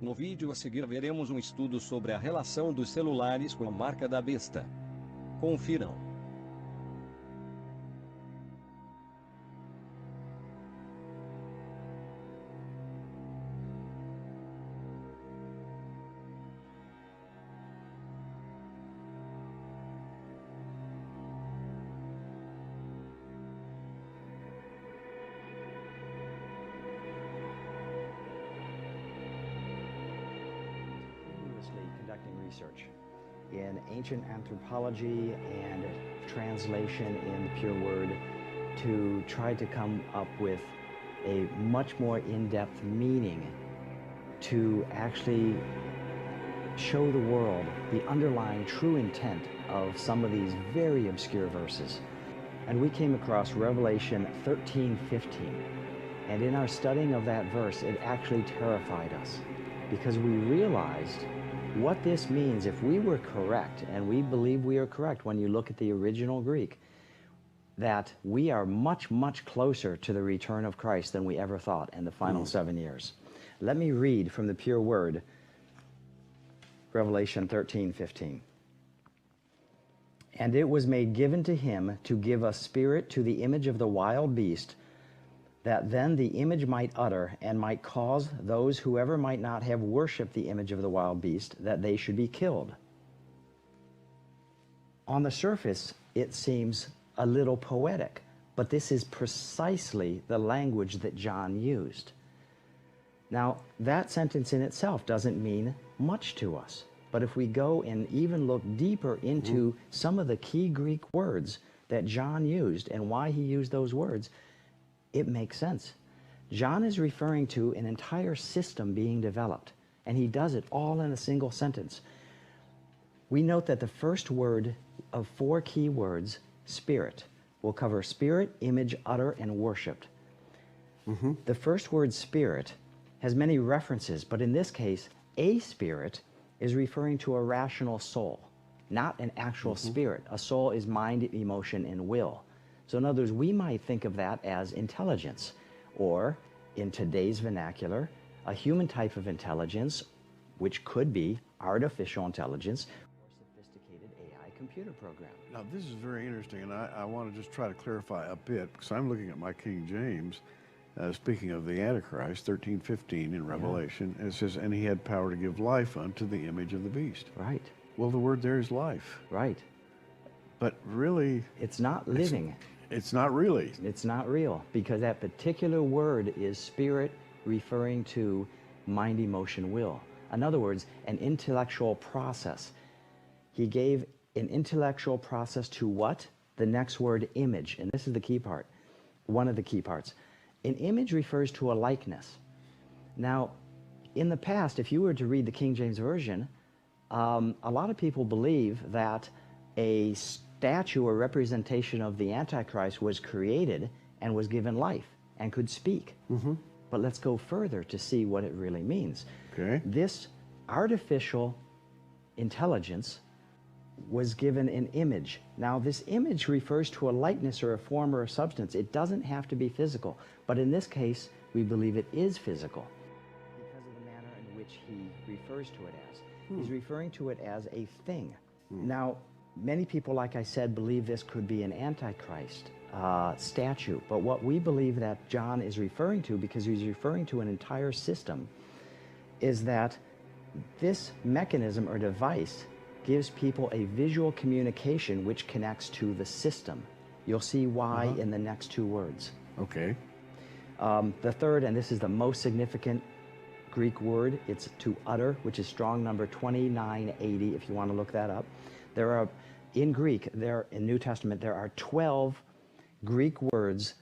No vídeo a seguir veremos um estudo sobre a relação dos celulares com a marca da besta. Confiram. Conducting research in ancient anthropology and translation in the pure word to try to come up with a much more in-depth meaning to actually show the world the underlying true intent of some of these very obscure verses. And we came across Revelation 13:15, and in our studying of that verse, it actually terrified us because we realized what this means if we were correct, and we believe we are correct when you look at the original Greek, that we are much, much closer to the return of Christ than we ever thought in the final 7 years. Let me read from the pure word, Revelation 13:15. And it was made given to him to give a spirit to the image of the wild beast, that then the image might utter and might cause those whoever might not have worshipped the image of the wild beast, that they should be killed. On the surface, it seems a little poetic, but this is precisely the language that John used. Now, that sentence in itself doesn't mean much to us, but if we go and even look deeper into some of the key Greek words that John used and why he used those words, it makes sense. John is referring to an entire system being developed, and he does it all in a single sentence. We note that the first word of 4 key words, spirit, will cover spirit, image, utter, and worshipped. The first word, spirit, has many references, but in this case, a spirit is referring to a rational soul, not an actual spirit. A soul is mind, emotion, and will. So in other words, we might think of that as intelligence, or in today's vernacular, a human type of intelligence, which could be artificial intelligence or sophisticated AI computer program. Now this is very interesting, and I want to just try to clarify a bit, because I'm looking at my King James, speaking of the Antichrist, 13:15 in Revelation, and it says, and he had power to give life unto the image of the beast. Right. Well, the word there is life. Right. But really, it's not living. It's not really. It's not real, because that particular word is spirit, referring to mind, emotion, will. In other words, an intellectual process. He gave an intellectual process to what? The next word, image. And this is the key part, one of the key parts. An image refers to a likeness. Now, in the past, if you were to read the King James Version, a lot of people believe that a statue or representation of the Antichrist was created and was given life and could speak. But let's go further to see what it really means. Okay. This artificial intelligence was given an image. Now, this image refers to a likeness or a form or a substance. It doesn't have to be physical, but in this case, we believe it is physical because of the manner in which he refers to it as. He's referring to it as a thing. Now, many people, like I said, believe this could be an Antichrist statue, but what we believe that John is referring to, because he's referring to an entire system, is that this mechanism or device gives people a visual communication which connects to the system. You'll see why in the next 2 words. Okay. The third, and this is the most significant Greek word, it's to utter, which is strong number 2980, if you want to look that up. There are, in Greek, in New Testament, there are 12 Greek words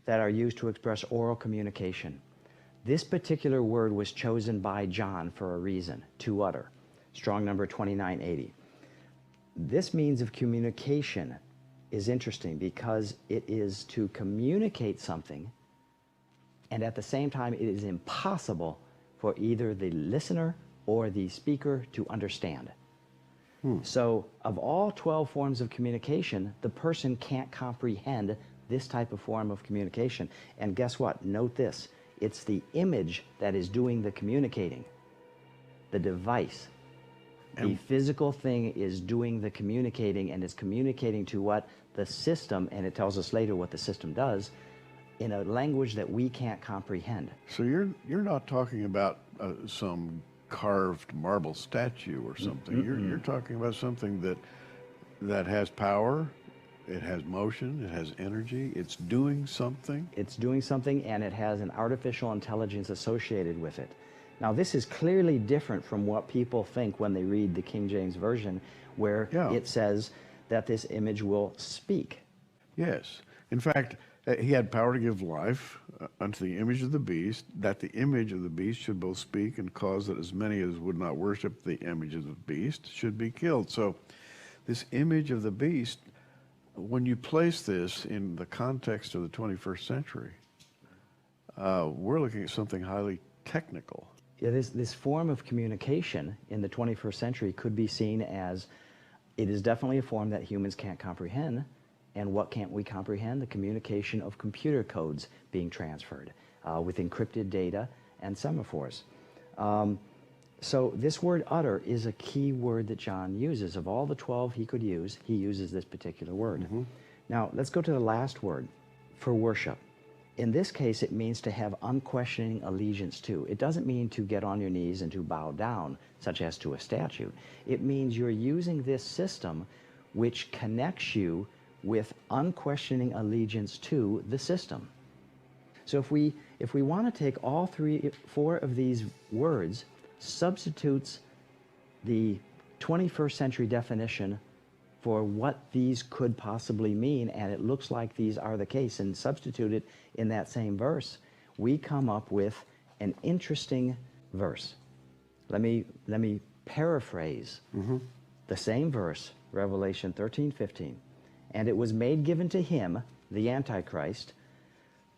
that are used to express oral communication. This particular word was chosen by John for a reason, to utter. Strong number 2980. This means of communication is interesting because it is to communicate something, and at the same time it is impossible for either the listener or the speaker to understand. So of all 12 forms of communication, the person can't comprehend this type of form of communication. And guess what? Note this. It's the image that is doing the communicating. the device. The physical thing is doing the communicating, and it's communicating to what the system, and it tells us later what the system does, in a language that we can't comprehend. So you're not talking about some carved marble statue or something. You're talking about something that has power, it has motion, it has energy, it's doing something. It's doing something, and it has an artificial intelligence associated with it. Now, this is clearly different from what people think when they read the King James Version, where it says that this image will speak. Yes. In fact, he had power to give life unto the image of the beast, that the image of the beast should both speak and cause that as many as would not worship the image of the beast should be killed. So this image of the beast, when you place this in the context of the 21st century, we're looking at something highly technical. Yeah, this form of communication in the 21st century could be seen as, it is definitely a form that humans can't comprehend. And what can't we comprehend? The communication of computer codes being transferred with encrypted data and semaphores. So this word utter is a key word that John uses. Of all the 12 he could use, he uses this particular word. Now, let's go to the last word, for worship. In this case, it means to have unquestioning allegiance to. It doesn't mean to get on your knees and to bow down, such as to a statue. It means you're using this system which connects you with unquestioning allegiance to the system. So if we want to take all four of these words, substitutes the 21st century definition for what these could possibly mean, and it looks like these are the case, and substitute it in that same verse, we come up with an interesting verse. Let me paraphrase the same verse, Revelation 13:15. And it was made given to him, the Antichrist,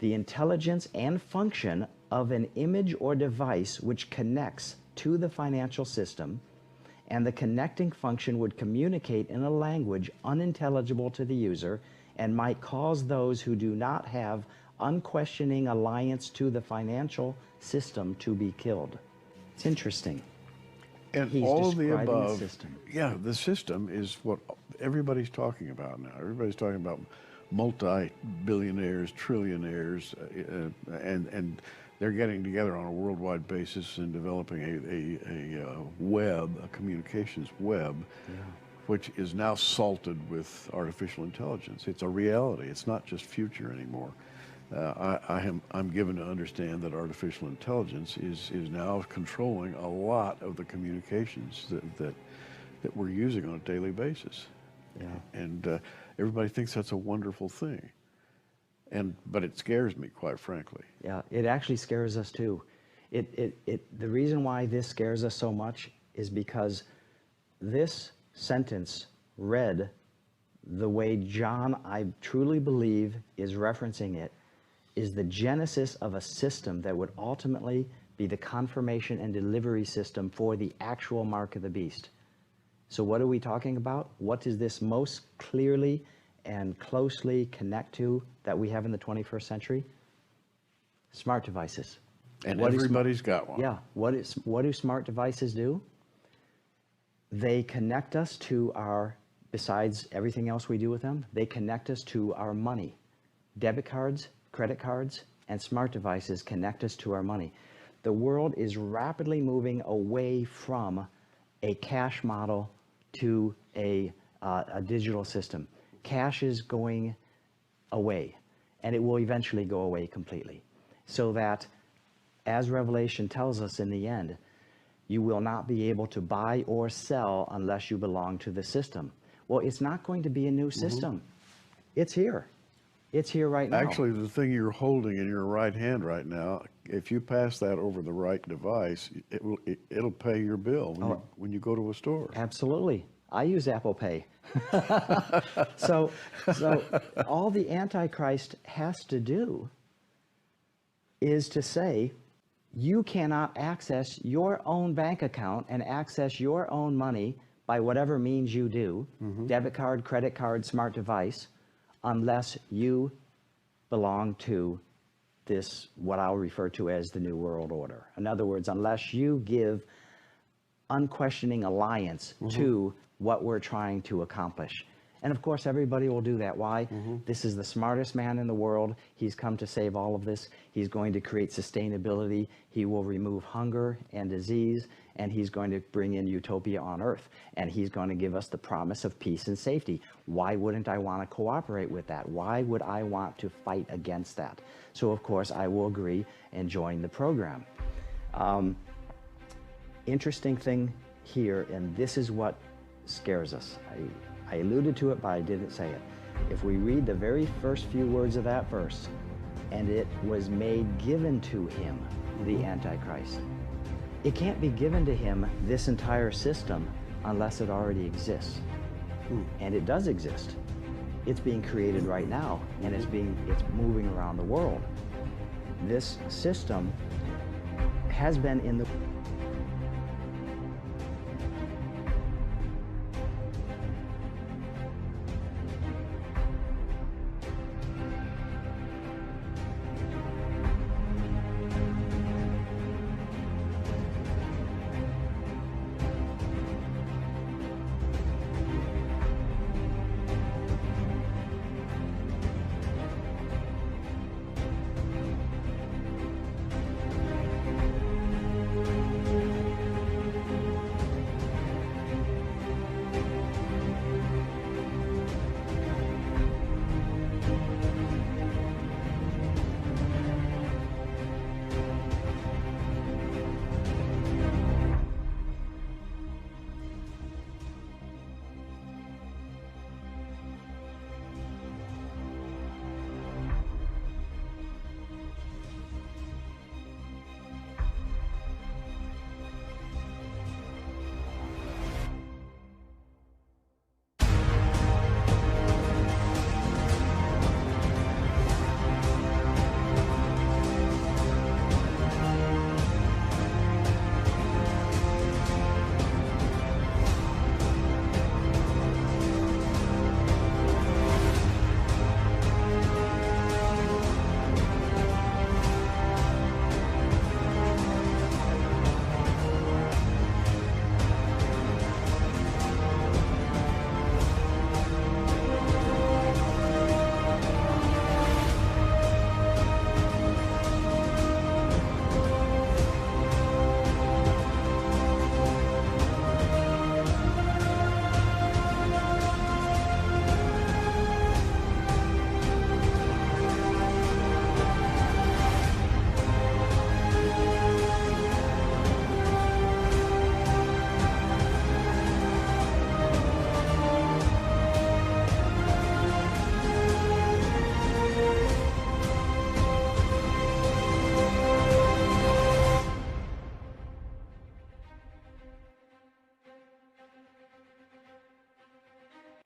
the intelligence and function of an image or device which connects to the financial system, and the connecting function would communicate in a language unintelligible to the user and might cause those who do not have unquestioning alliance to the financial system to be killed. It's interesting. And He's all of the describing above, the system. yeah, the system is what everybody's talking about now. Everybody's talking about multi-billionaires, trillionaires, and they're getting together on a worldwide basis and developing a web, a communications web, which is now salted with artificial intelligence. It's a reality. It's not just future anymore. I'm given to understand that artificial intelligence is now controlling a lot of the communications that we're using on a daily basis. Yeah. And everybody thinks that's a wonderful thing. But it scares me, quite frankly. Yeah, it actually scares us too. The reason why this scares us so much is because this sentence read the way John, I truly believe, is referencing it, is the genesis of a system that would ultimately be the confirmation and delivery system for the actual mark of the beast. So what are we talking about? What does this most clearly and closely connect to that we have in the 21st century? Smart devices. And everybody's got one. Yeah. What do smart devices do? They connect us to our, besides everything else we do with them, they connect us to our money. Debit cards, credit cards, and smart devices connect us to our money. The world is rapidly moving away from a cash model to a digital system. Cash is going away, and it will eventually go away completely. So that, as Revelation tells us in the end, you will not be able to buy or sell unless you belong to the system. Well, it's not going to be a new system. It's here. It's here right now. Actually, the thing you're holding in your right hand right now, if you pass that over the right device, it'll pay your bill when you go to a store. Absolutely. I use Apple Pay. So all the Antichrist has to do is to say, you cannot access your own bank account and access your own money by whatever means you do, debit card, credit card, smart device, unless you belong to this, what I'll refer to as the New World Order. In other words, unless you give unquestioning alliance to what we're trying to accomplish. And of course, everybody will do that. Why? This is the smartest man in the world. He's come to save all of this. He's going to create sustainability. He will remove hunger and disease, and he's going to bring in utopia on earth. And he's going to give us the promise of peace and safety. Why wouldn't I want to cooperate with that? Why would I want to fight against that? So of course, I will agree and join the program. Interesting thing here, and this is what scares us. I alluded to it, but I didn't say it. If we read the very first few words of that verse, and it was made given to him, the Antichrist. It can't be given to him, this entire system, unless it already exists. And it does exist. It's being created right now, and it's moving around the world. This system has been in the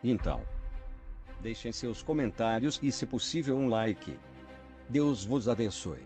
Então, deixem seus comentários e, se possível, um like. Deus vos abençoe.